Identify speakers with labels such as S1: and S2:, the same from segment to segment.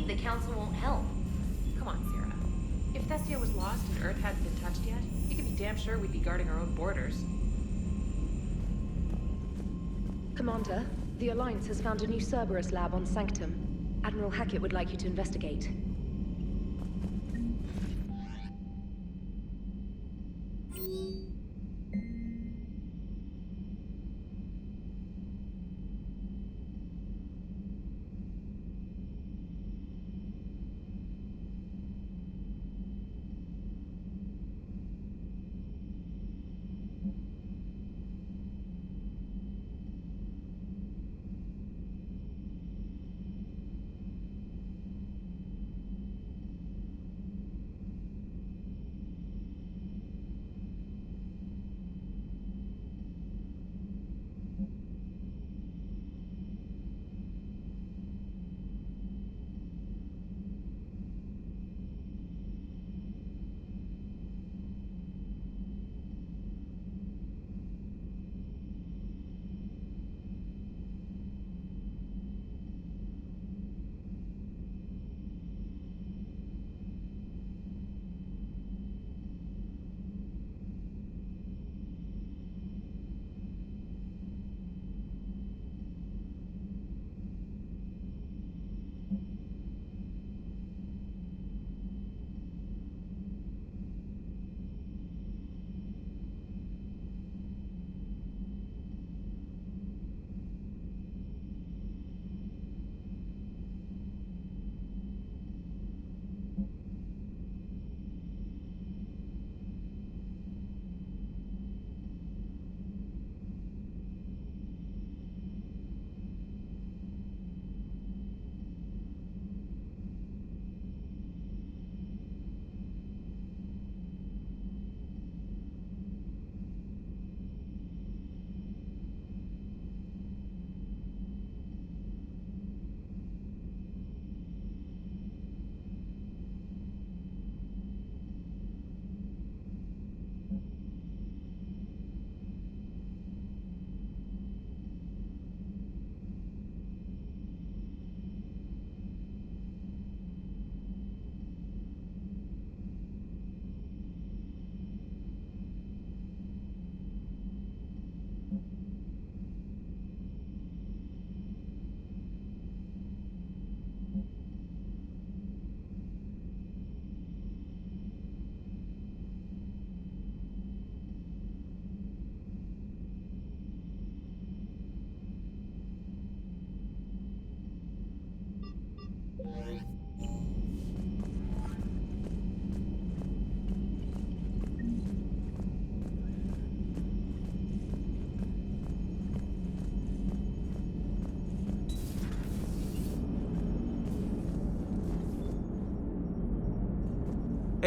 S1: believe the Council won't help.
S2: Come on, Sarah. If Thessia was lost and Earth hadn't been touched yet, you can be damn sure we'd be guarding our own borders.
S3: Commander, the Alliance has found a new Cerberus lab on Sanctum. Admiral Hackett would like you to investigate.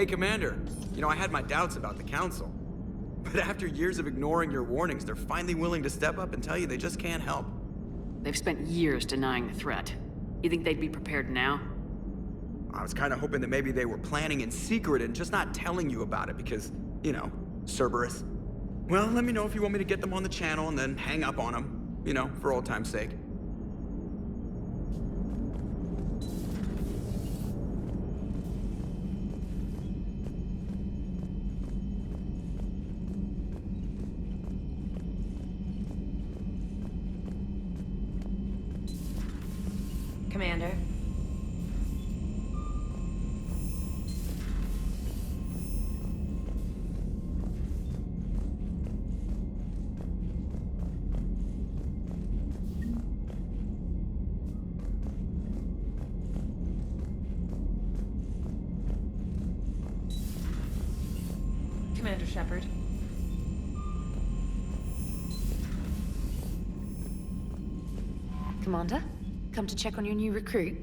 S4: Hey, Commander. You know, I had my doubts about the Council. But after years of ignoring your warnings, they're finally willing to step up and tell you they just can't help.
S5: They've spent years denying the threat. You think they'd be prepared now?
S4: I was kind of hoping that maybe they were planning in secret and just not telling you about it because, you know, Cerberus. Well, let me know if you want me to get them on the channel and then hang up on them. You know, for old time's sake.
S1: Commander.
S2: Commander Shepard.
S3: Commander? Come to check on your new recruit?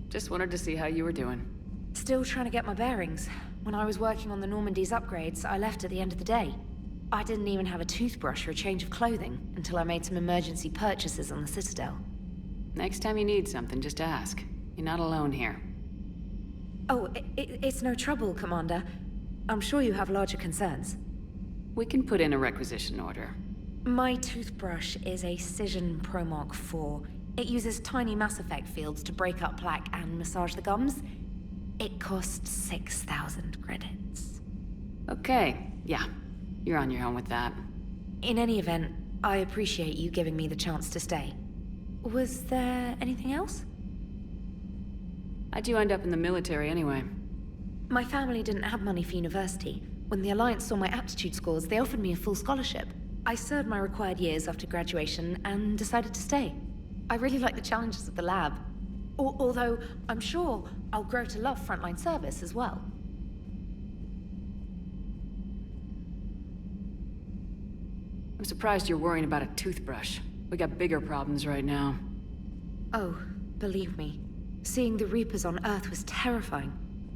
S5: Just wanted to see how you were doing.
S3: Still trying to get my bearings. When I was working on the Normandy's upgrades, I left at the end of the day. I didn't even have a toothbrush or a change of clothing until I made some emergency purchases on the Citadel.
S5: Next time you need something, just ask. You're not alone here.
S3: Oh, it's no trouble, Commander. I'm sure you have larger concerns.
S5: We can put in a requisition order.
S3: My toothbrush is a Cision Pro Mark IV. It uses tiny Mass Effect fields to break up plaque and massage the gums. It costs 6,000 credits.
S5: Okay, yeah. You're on your own with that.
S3: In any event, I appreciate you giving me the chance to stay. Was there anything else?
S5: How'd you end up in the military anyway?
S3: My family didn't have money for university. When the Alliance saw my aptitude scores, they offered me a full scholarship. I served my required years after graduation and decided to stay. I really like the challenges of the lab. Although, I'm sure I'll grow to love frontline service as well.
S5: I'm surprised you're worrying about a toothbrush. We got bigger problems right now.
S3: Oh, believe me. Seeing the Reapers on Earth was terrifying.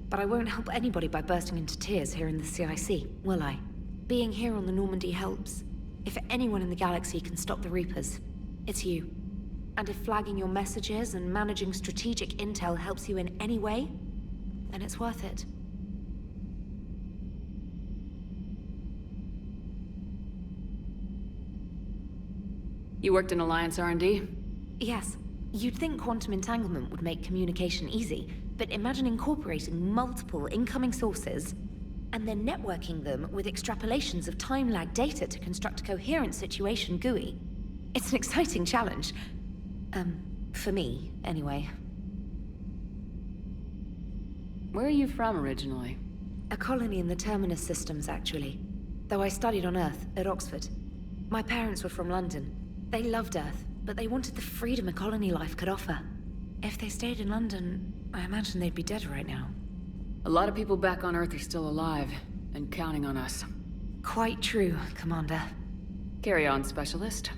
S3: But I won't help anybody by bursting into tears here in the CIC, will I? Being here on the Normandy helps. If anyone in the galaxy can stop the Reapers, it's you. And if flagging your messages and managing strategic intel helps you in any way, then it's worth it.
S5: You worked in Alliance R&D?
S3: Yes. You'd think quantum entanglement would make communication easy, but imagine incorporating multiple incoming sources and then networking them with extrapolations of time-lag data to construct a coherent situation GUI. It's an exciting challenge. For me, anyway.
S5: Where are you from originally?
S3: A colony in the Terminus systems, actually. Though I studied on Earth, at Oxford. My parents were from London. They loved Earth, but they wanted the freedom a colony life could offer. If they stayed in London, I imagine they'd be dead right now.
S5: A lot of people back on Earth are still alive, and counting on us.
S3: Quite true, Commander.
S5: Carry on, Specialist.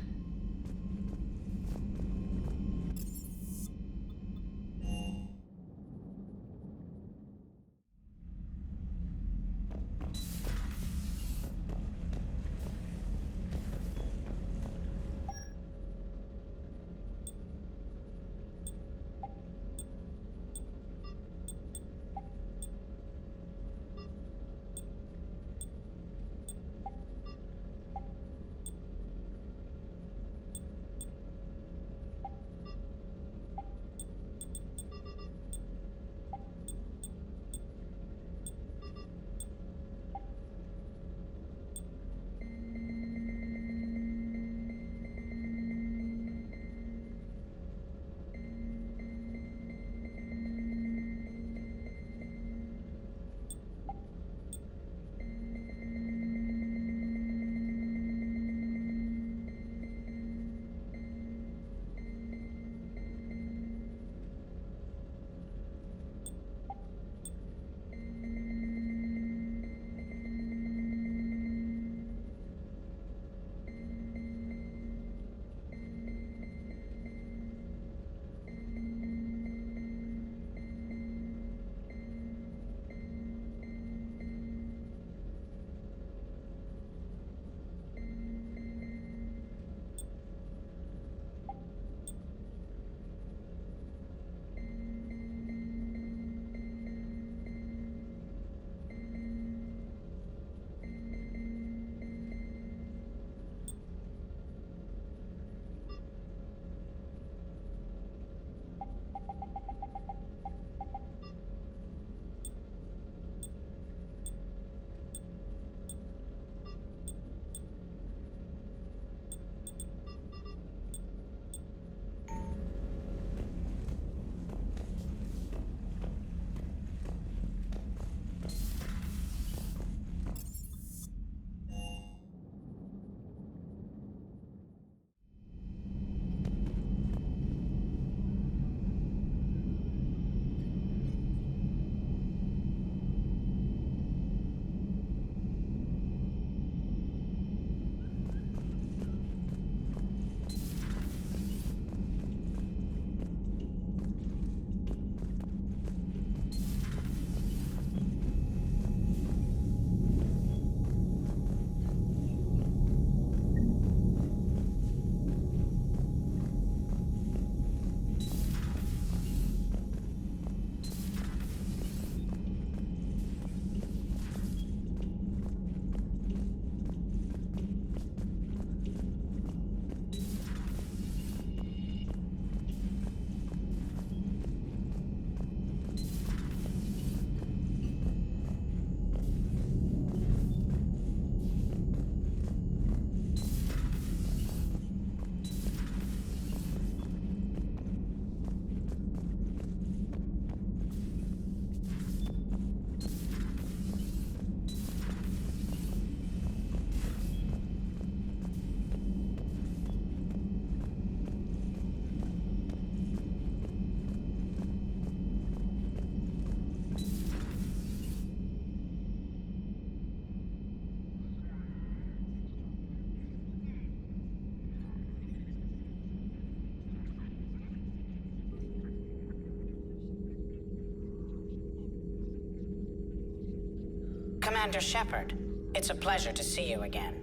S6: Commander Shepard. It's a pleasure to see you again.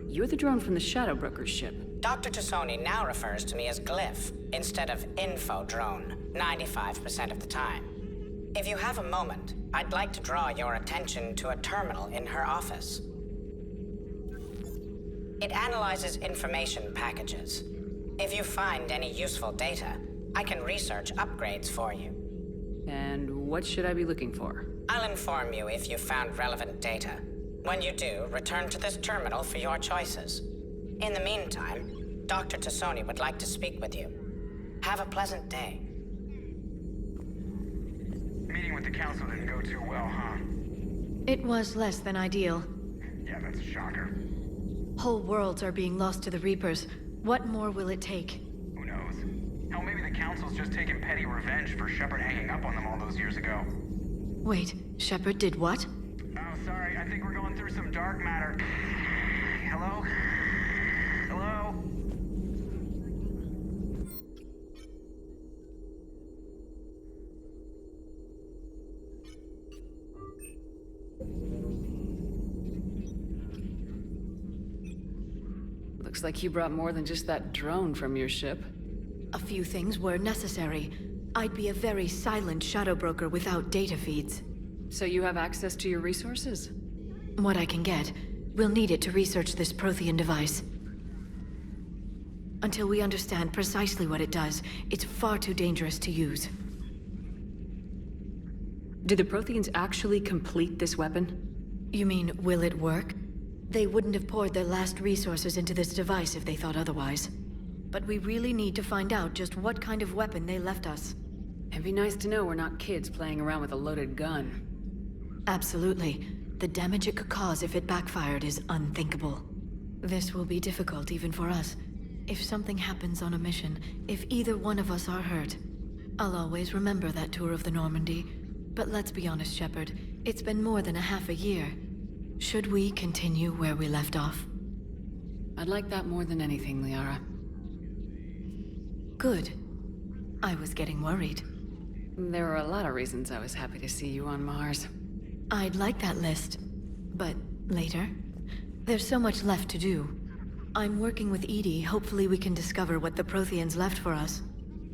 S5: You're the drone from the Shadow Broker's ship.
S6: Dr. Tassoni now refers to me as Glyph, instead of Info Drone, 95% of the time. If you have a moment, I'd like to draw your attention to a terminal in her office. It analyzes information packages. If you find any useful data, I can research upgrades for you.
S5: And what should I be looking for?
S6: I'll inform you if you found relevant data. When you do, return to this terminal for your choices. In the meantime, Dr. Tassoni would like to speak with you. Have a pleasant day.
S7: Meeting with the council didn't go too well, huh?
S8: It was less than ideal.
S7: Yeah, that's a shocker.
S8: Whole worlds are being lost to the Reapers. What more will it take?
S7: Who knows? Hell, maybe the council's just taking petty revenge for Shepard hanging up on them all those years ago.
S8: Wait, Shepard did what?
S7: Oh, sorry, I think we're going through some dark matter. Hello? Hello?
S5: Looks like you brought more than just that drone from your ship.
S8: A few things were necessary. I'd be a very silent shadow broker without data feeds.
S5: So you have access to your resources?
S8: What I can get. We'll need it to research this Prothean device. Until we understand precisely what it does, it's far too dangerous to use.
S5: Did the Protheans actually complete this weapon?
S8: You mean, will it work? They wouldn't have poured their last resources into this device if they thought otherwise. But we really need to find out just what kind of weapon they left us.
S5: It'd be nice to know we're not kids playing around with a loaded gun.
S8: Absolutely. The damage it could cause if it backfired is unthinkable. This will be difficult even for us. If something happens on a mission, if either one of us are hurt, I'll always remember that tour of the Normandy. But let's be honest, Shepard. It's been more than a half a year. Should we continue where we left off?
S5: I'd like that more than anything, Liara.
S8: Good. I was getting worried.
S5: There were a lot of reasons I was happy to see you on Mars.
S8: I'd like that list. But later? There's so much left to do. I'm working with Edie. Hopefully we can discover what the Protheans left for us.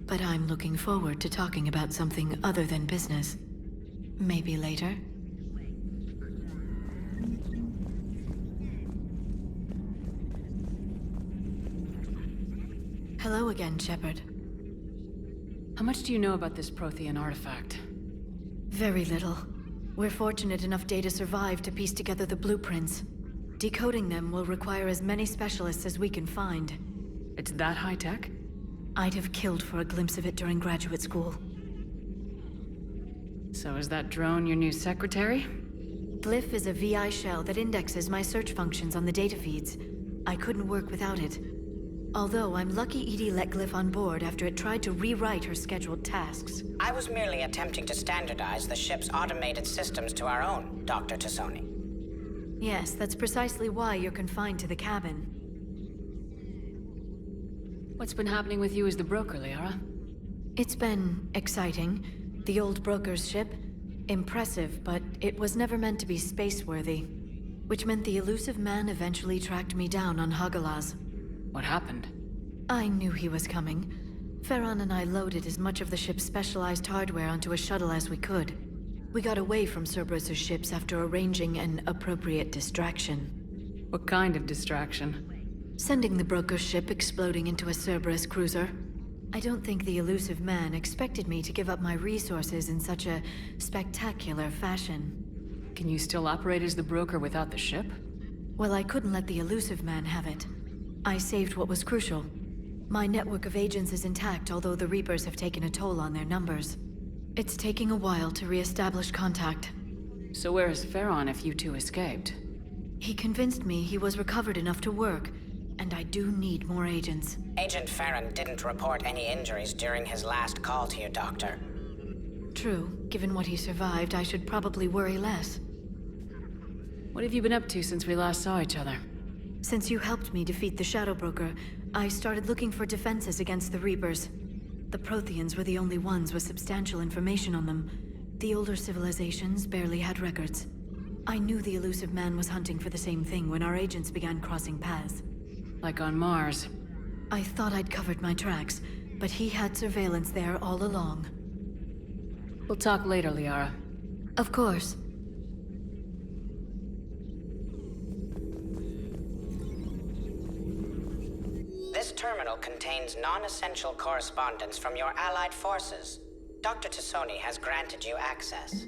S8: But I'm looking forward to talking about something other than business. Maybe later? Hello again, Shepard.
S5: How much do you know about this Prothean artifact?
S8: Very little. We're fortunate enough Data survived to piece together the blueprints. Decoding them will require as many specialists as we can find.
S5: It's that high-tech?
S8: I'd have killed for a glimpse of it during graduate school.
S5: So is that drone your new secretary?
S8: Glyph is a VI shell that indexes my search functions on the data feeds. I couldn't work without it. Although I'm lucky Edie let Glyph on board after it tried to rewrite her scheduled tasks.
S6: I was merely attempting to standardize the ship's automated systems to our own, Dr. Tassoni.
S8: Yes, that's precisely why you're confined to the cabin.
S5: What's been happening with you as the broker, Liara?
S8: It's been exciting. The old broker's ship, impressive, but it was never meant to be space-worthy. Which meant the elusive man eventually tracked me down on Hagalaz.
S5: What happened?
S8: I knew he was coming. Farron and I loaded as much of the ship's specialized hardware onto a shuttle as we could. We got away from Cerberus' ships after arranging an appropriate distraction.
S5: What kind of distraction?
S8: Sending the broker's ship exploding into a Cerberus cruiser. I don't think the elusive man expected me to give up my resources in such a spectacular fashion.
S5: Can you still operate as the broker without the ship?
S8: Well, I couldn't let the elusive man have it. I saved what was crucial. My network of agents is intact, although the Reapers have taken a toll on their numbers. It's taking a while to re-establish contact.
S5: So where is Farron if you two escaped?
S8: He convinced me he was recovered enough to work, and I do need more agents.
S6: Agent Farron didn't report any injuries during his last call to you, Doctor.
S8: True. Given what he survived, I should probably worry less.
S5: What have you been up to since we last saw each other?
S8: Since you helped me defeat the Shadow Broker, I started looking for defenses against the Reapers. The Protheans were the only ones with substantial information on them. The older civilizations barely had records. I knew the elusive man was hunting for the same thing when our agents began crossing paths.
S5: Like on Mars.
S8: I thought I'd covered my tracks, but he had surveillance there all along.
S5: We'll talk later, Liara.
S8: Of course.
S6: This terminal contains non-essential correspondence from your allied forces. Dr. Tassoni has granted you access.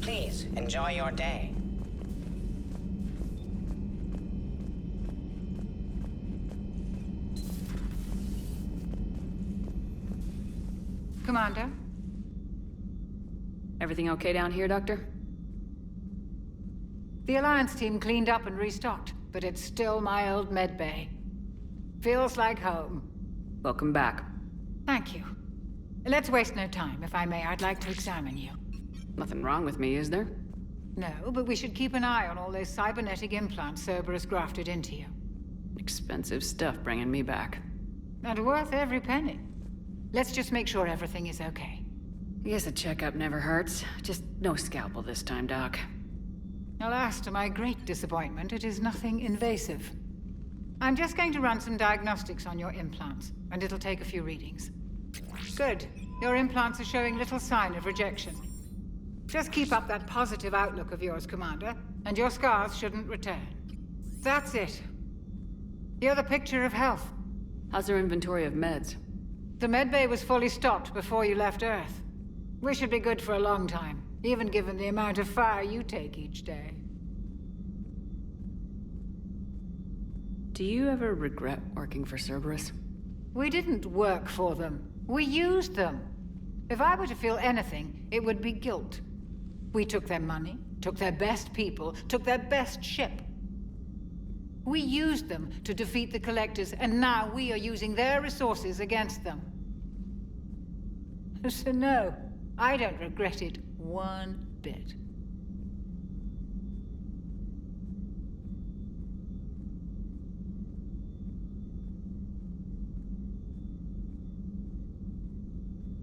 S6: Please, enjoy your day.
S2: Commander?
S5: Everything okay down here, Doctor?
S9: The Alliance team cleaned up and restocked, but it's still my old med bay. Feels like home.
S5: Welcome back.
S9: Thank you. Let's waste no time. If I may, I'd like to examine you.
S5: Nothing wrong with me, is there?
S9: No, but we should keep an eye on all those cybernetic implants Cerberus grafted into you.
S5: Expensive stuff bringing me back.
S9: And worth every penny. Let's just make sure everything is okay.
S5: I guess a checkup never hurts. Just no scalpel this time, Doc.
S9: Alas, to my great disappointment, it is nothing invasive. I'm just going to run some diagnostics on your implants, and it'll take a few readings. Good. Your implants are showing little sign of rejection. Just keep up that positive outlook of yours, Commander, and your scars shouldn't return. That's it. You're the picture of health.
S5: How's their inventory of meds?
S9: The medbay was fully stocked before you left Earth. We should be good for a long time, even given the amount of fire you take each day.
S5: Do you ever regret working for Cerberus?
S9: We didn't work for them. We used them. If I were to feel anything, it would be guilt. We took their money, took their best people, took their best ship. We used them to defeat the Collectors, and now we are using their resources against them. So no, I don't regret it one bit.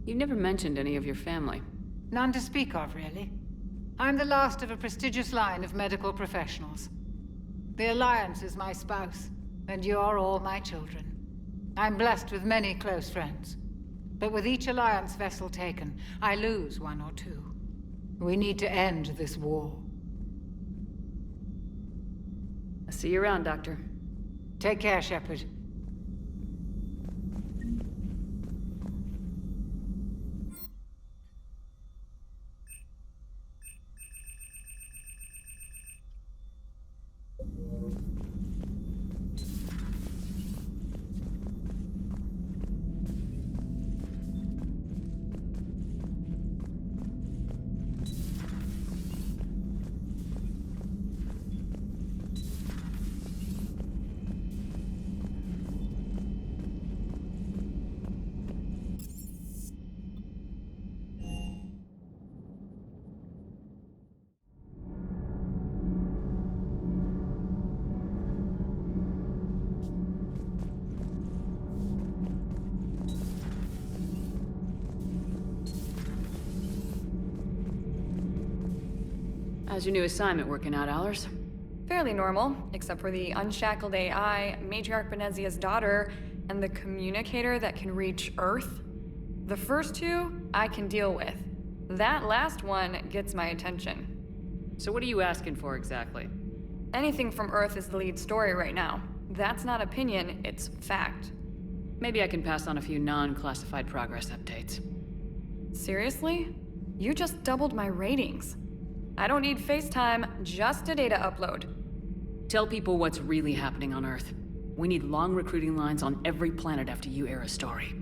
S5: You never mentioned any of your family.
S9: None to speak of, really. I'm the last of a prestigious line of medical professionals. The Alliance is my spouse, and you're all my children. I'm blessed with many close friends. But with each Alliance vessel taken, I lose one or two. We need to end this war.
S5: I'll see you around, Doctor.
S9: Take care, Shepard.
S5: How's your new assignment working out, Allers?
S10: Fairly normal, except for the unshackled AI, Matriarch Benezia's daughter, and the communicator that can reach Earth. The first two, I can deal with. That last one gets my attention.
S5: So what are you asking for exactly?
S10: Anything from Earth is the lead story right now. That's not opinion, it's fact.
S5: Maybe I can pass on a few non-classified progress updates.
S10: Seriously? You just doubled my ratings. I don't need FaceTime, just a data upload.
S5: Tell people what's really happening on Earth. We need long recruiting lines on every planet after you air a story.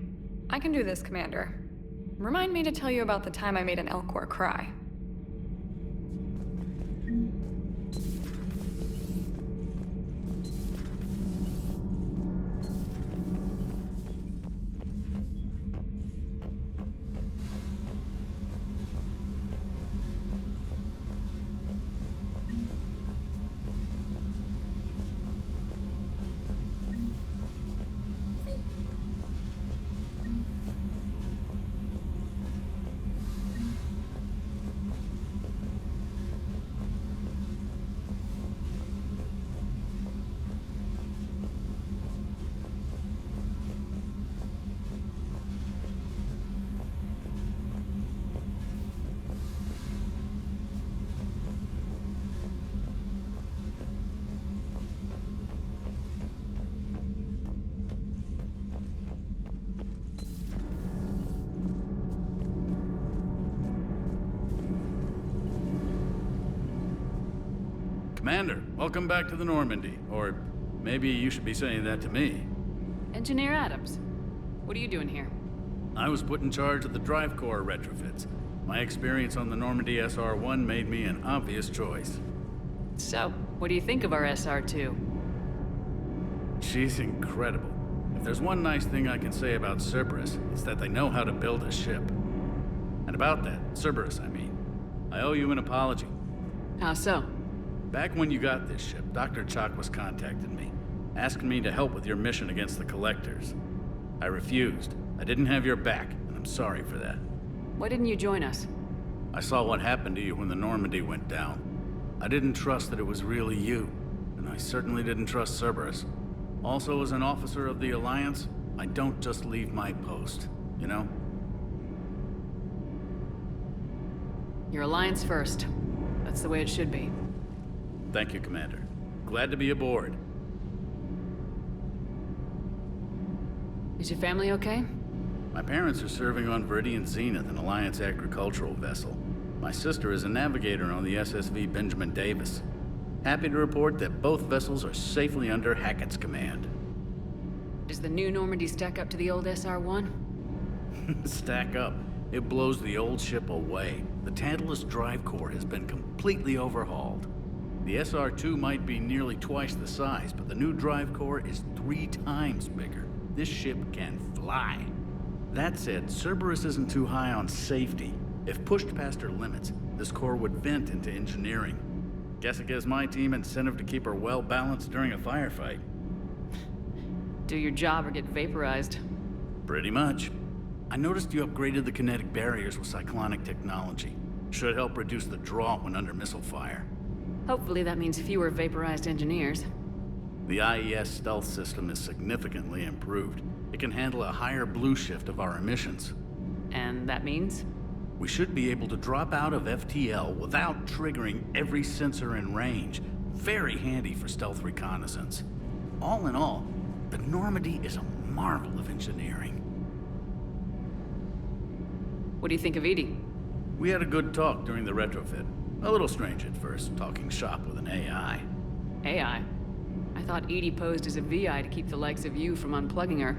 S10: I can do this, Commander. Remind me to tell you about the time I made an Elcor cry.
S11: Commander, welcome back to the Normandy. Or maybe you should be saying that to me.
S5: Engineer Adams, what are you doing here?
S11: I was put in charge of the drive core retrofits. My experience on the Normandy SR-1 made me an obvious choice.
S5: So, what do you think of our SR-2?
S11: She's incredible. If there's one nice thing I can say about Cerberus, it's that they know how to build a ship. And about that, Cerberus, I mean, I owe you an apology.
S5: How so?
S11: Back when you got this ship, Dr. Chakwas contacted me, asking me to help with your mission against the Collectors. I refused. I didn't have your back, and I'm sorry for that.
S5: Why didn't you join us?
S11: I saw what happened to you when the Normandy went down. I didn't trust that it was really you, and I certainly didn't trust Cerberus. Also, as an officer of the Alliance, I don't just leave my post, you know?
S5: Your Alliance first. That's the way it should be.
S11: Thank you, Commander. Glad to be aboard.
S5: Is your family okay?
S11: My parents are serving on Viridian Zenith, an Alliance agricultural vessel. My sister is a navigator on the SSV Benjamin Davis. Happy to report that both vessels are safely under Hackett's command.
S5: Does the new Normandy stack up to the old SR-1?
S11: Stack up. It blows the old ship away. The Tantalus drive core has been completely overhauled. The SR-2 might be nearly twice the size, but the new drive core is 3 times bigger. This ship can fly. That said, Cerberus isn't too high on safety. If pushed past her limits, this core would vent into engineering. Guess it gives my team incentive to keep her well balanced during a firefight.
S5: Do your job or get vaporized.
S11: Pretty much. I noticed you upgraded the kinetic barriers with cyclonic technology. Should help reduce the draw when under missile fire.
S5: Hopefully that means fewer vaporized engineers.
S11: The IES stealth system is significantly improved. It can handle a higher blue shift of our emissions.
S5: And that means?
S11: We should be able to drop out of FTL without triggering every sensor in range. Very handy for stealth reconnaissance. All in all, the Normandy is a marvel of engineering.
S5: What do you think of Edie?
S11: We had a good talk during the retrofit. A little strange at first, talking shop with an AI.
S5: AI? I thought Edie posed as a VI to keep the likes of you from unplugging her.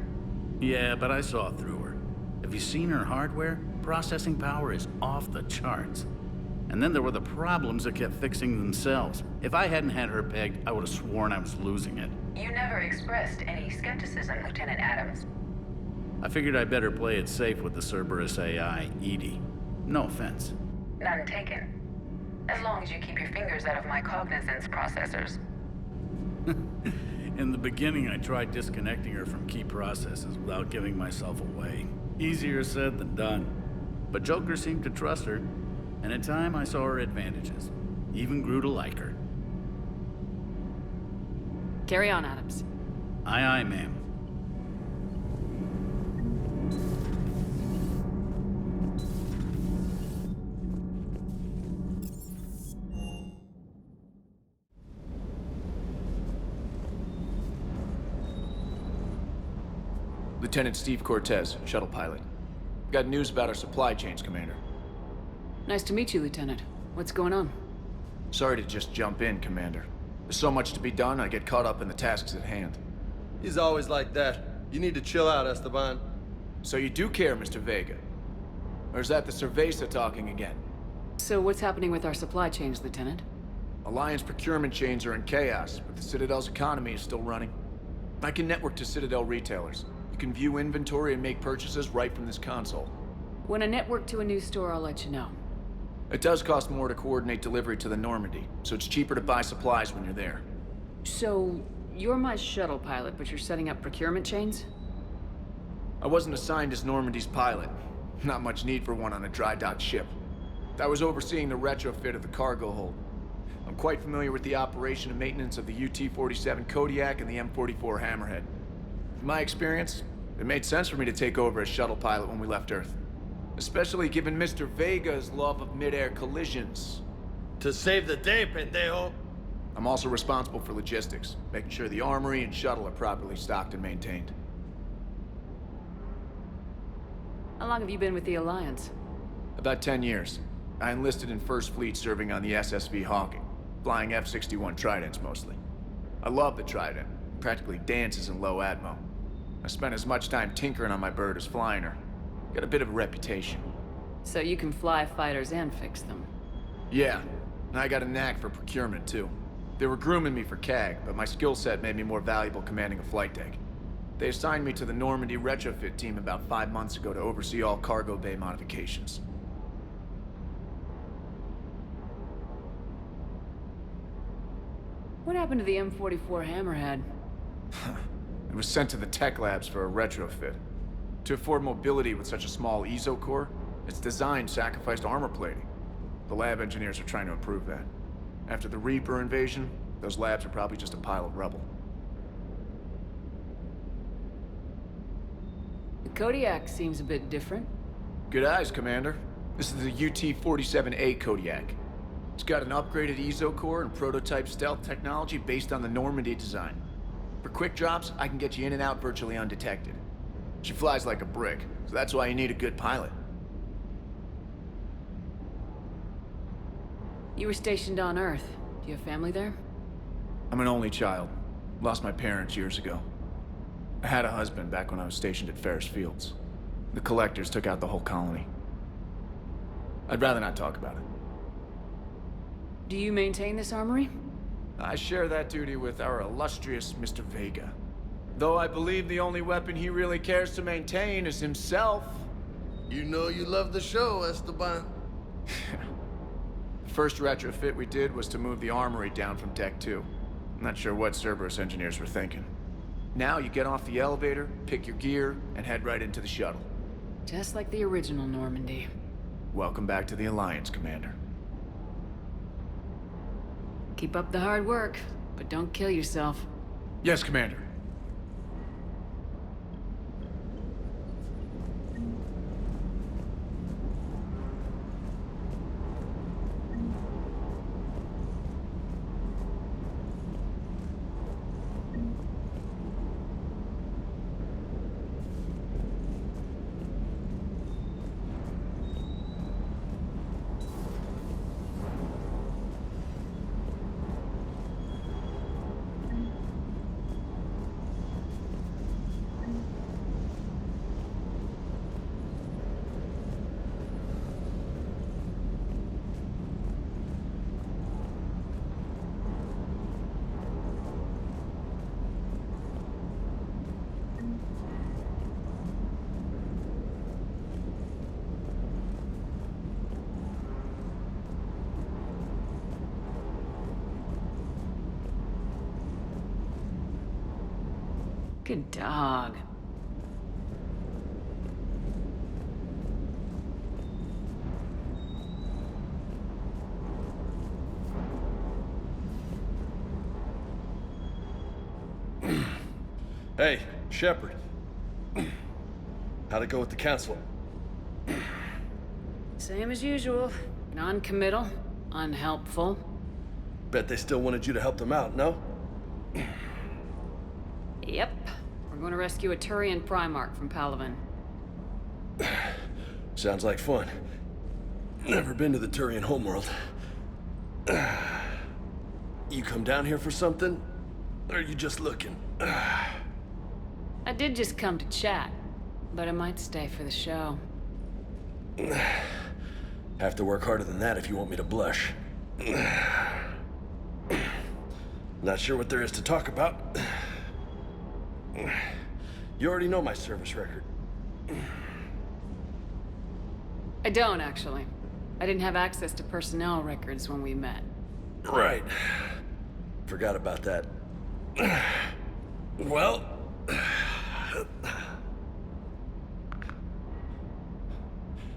S11: Yeah, but I saw through her. Have you seen her hardware? Processing power is off the charts. And then there were the problems that kept fixing themselves. If I hadn't had her pegged, I would have sworn I was losing it.
S12: You never expressed any skepticism, Lieutenant Adams.
S11: I figured I'd better play it safe with the Cerberus AI, Edie. No offense.
S12: None taken. As long as you keep your fingers out of my cognizance processors.
S11: In the beginning, I tried disconnecting her from key processes without giving myself away. Easier said than done. But Joker seemed to trust her, and in time I saw her advantages. Even grew to like her.
S5: Carry on, Adams.
S11: Aye, aye, ma'am.
S13: Lieutenant Steve Cortez, shuttle pilot. Got news about our supply chains, Commander.
S5: Nice to meet you, Lieutenant. What's going on?
S13: Sorry to just jump in, Commander. There's so much to be done, I get caught up in the tasks at hand.
S14: He's always like that. You need to chill out, Esteban.
S13: So you do care, Mr. Vega? Or is that the Cerveza talking again?
S5: So what's happening with our supply chains, Lieutenant?
S13: Alliance procurement chains are in chaos, but the Citadel's economy is still running. I can network to Citadel retailers. You can view inventory and make purchases right from this console.
S5: When I network to a new store, I'll let you know.
S13: It does cost more to coordinate delivery to the Normandy, so it's cheaper to buy supplies when you're there.
S5: So, you're my shuttle pilot, but you're setting up procurement chains?
S13: I wasn't assigned as Normandy's pilot. Not much need for one on a dry dock ship. I was overseeing the retrofit of the cargo hold. I'm quite familiar with the operation and maintenance of the UT-47 Kodiak and the M44 Hammerhead. In my experience, it made sense for me to take over as shuttle pilot when we left Earth. Especially given Mr. Vega's love of mid-air collisions.
S14: To save the day, pendejo.
S13: I'm also responsible for logistics, making sure the armory and shuttle are properly stocked and maintained.
S5: How long have you been with the Alliance?
S13: About 10 years. I enlisted in First Fleet serving on the SSV Hawking, flying F-61 Tridents mostly. I love the Trident, practically dances in low atmo. I spent as much time tinkering on my bird as flying her. Got a bit of a reputation.
S5: So you can fly fighters and fix them?
S13: Yeah, and I got a knack for procurement too. They were grooming me for CAG, but my skill set made me more valuable commanding a flight deck. They assigned me to the Normandy retrofit team about 5 months ago to oversee all cargo bay modifications.
S5: What happened to the M44 Hammerhead?
S13: It was sent to the tech labs for a retrofit. To afford mobility with such a small ESO core, its design sacrificed armor plating. The lab engineers are trying to improve that. After the Reaper invasion, those labs are probably just a pile of rubble.
S5: The Kodiak seems a bit different.
S13: Good eyes, Commander. This is the UT-47A Kodiak. It's got an upgraded ESO core and prototype stealth technology based on the Normandy design. For quick drops, I can get you in and out virtually undetected. She flies like a brick, so that's why you need a good pilot.
S5: You were stationed on Earth. Do you have family there?
S13: I'm an only child. Lost my parents years ago. I had a husband back when I was stationed at Ferris Fields. The collectors took out the whole colony. I'd rather not talk about it.
S5: Do you maintain this armory?
S13: I share that duty with our illustrious Mr. Vega. Though I believe the only weapon he really cares to maintain is himself.
S14: You know you love the show, Esteban.
S13: The first retrofit we did was to move the armory down from Deck 2. I'm not sure what Cerberus engineers were thinking. Now you get off the elevator, pick your gear, and head right into the shuttle.
S5: Just like the original Normandy.
S13: Welcome back to the Alliance, Commander.
S5: Keep up the hard work, but don't kill yourself.
S13: Yes, Commander.
S5: Good dog.
S14: Hey, Shepard. How'd it go with the council?
S5: Same as usual. Non-committal, unhelpful.
S14: Bet they still wanted you to help them out, no?
S5: Yep. We're going to rescue a Turian Primarch from Palaven.
S14: Sounds like fun. Never been to the Turian homeworld. You come down here for something? Or are you just looking?
S5: I did just come to chat, but I might stay for the show.
S14: Have to work harder than that if you want me to blush. Not sure what there is to talk about. You already know my service record.
S5: I don't, actually. I didn't have access to personnel records when we met.
S14: Right. Forgot about that. Well...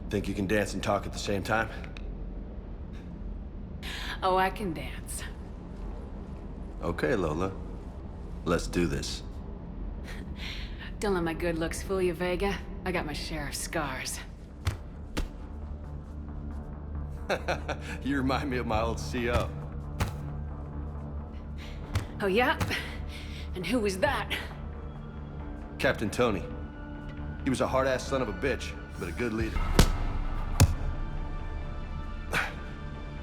S14: Think you can dance and talk at the same time?
S5: Oh, I can dance.
S14: Okay, Lola. Let's do this.
S5: Don't let my good looks fool you, Vega. I got my share of scars.
S14: You remind me of my old CO.
S5: Oh, yeah? And who was that?
S14: Captain Tony. He was a hard-ass son of a bitch, but a good leader.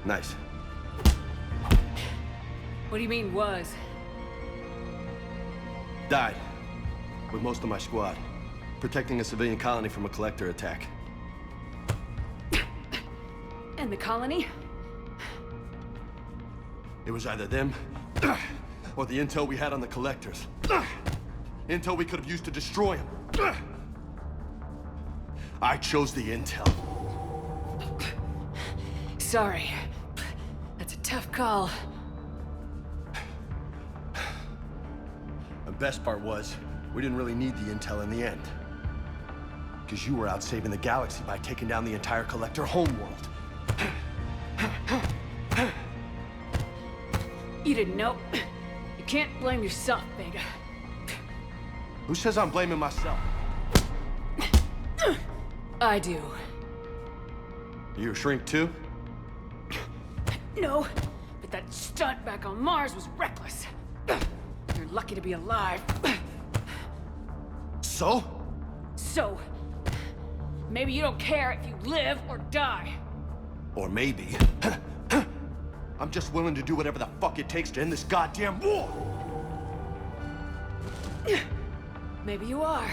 S14: Nice.
S5: What do you mean, was?
S14: Died. With most of my squad. Protecting a civilian colony from a collector attack.
S5: And the colony?
S14: It was either them, or the intel we had on the collectors. Intel we could have used to destroy them. I chose the intel.
S5: Sorry. That's a tough call.
S14: The best part was, we didn't really need the intel in the end. Because you were out saving the galaxy by taking down the entire collector homeworld.
S5: You didn't know. You can't blame yourself, Vega.
S14: Who says I'm blaming myself?
S5: I do.
S14: You a shrink too?
S5: No, but that stunt back on Mars was reckless. You're lucky to be alive.
S14: So?
S5: So, maybe you don't care if you live or die.
S14: Or maybe... I'm just willing to do whatever the fuck it takes to end this goddamn war!
S5: Maybe you are.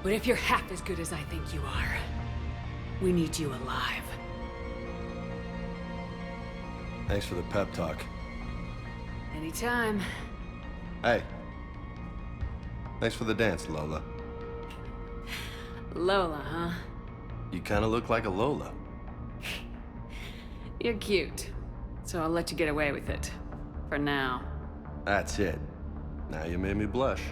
S5: But if you're half as good as I think you are, we need you alive.
S14: Thanks for the pep talk.
S5: Anytime.
S14: Hey. Thanks for the dance, Lola.
S5: Lola, huh?
S14: You kinda look like a Lola.
S5: You're cute. So I'll let you get away with it. For now.
S14: That's it. Now you made me blush.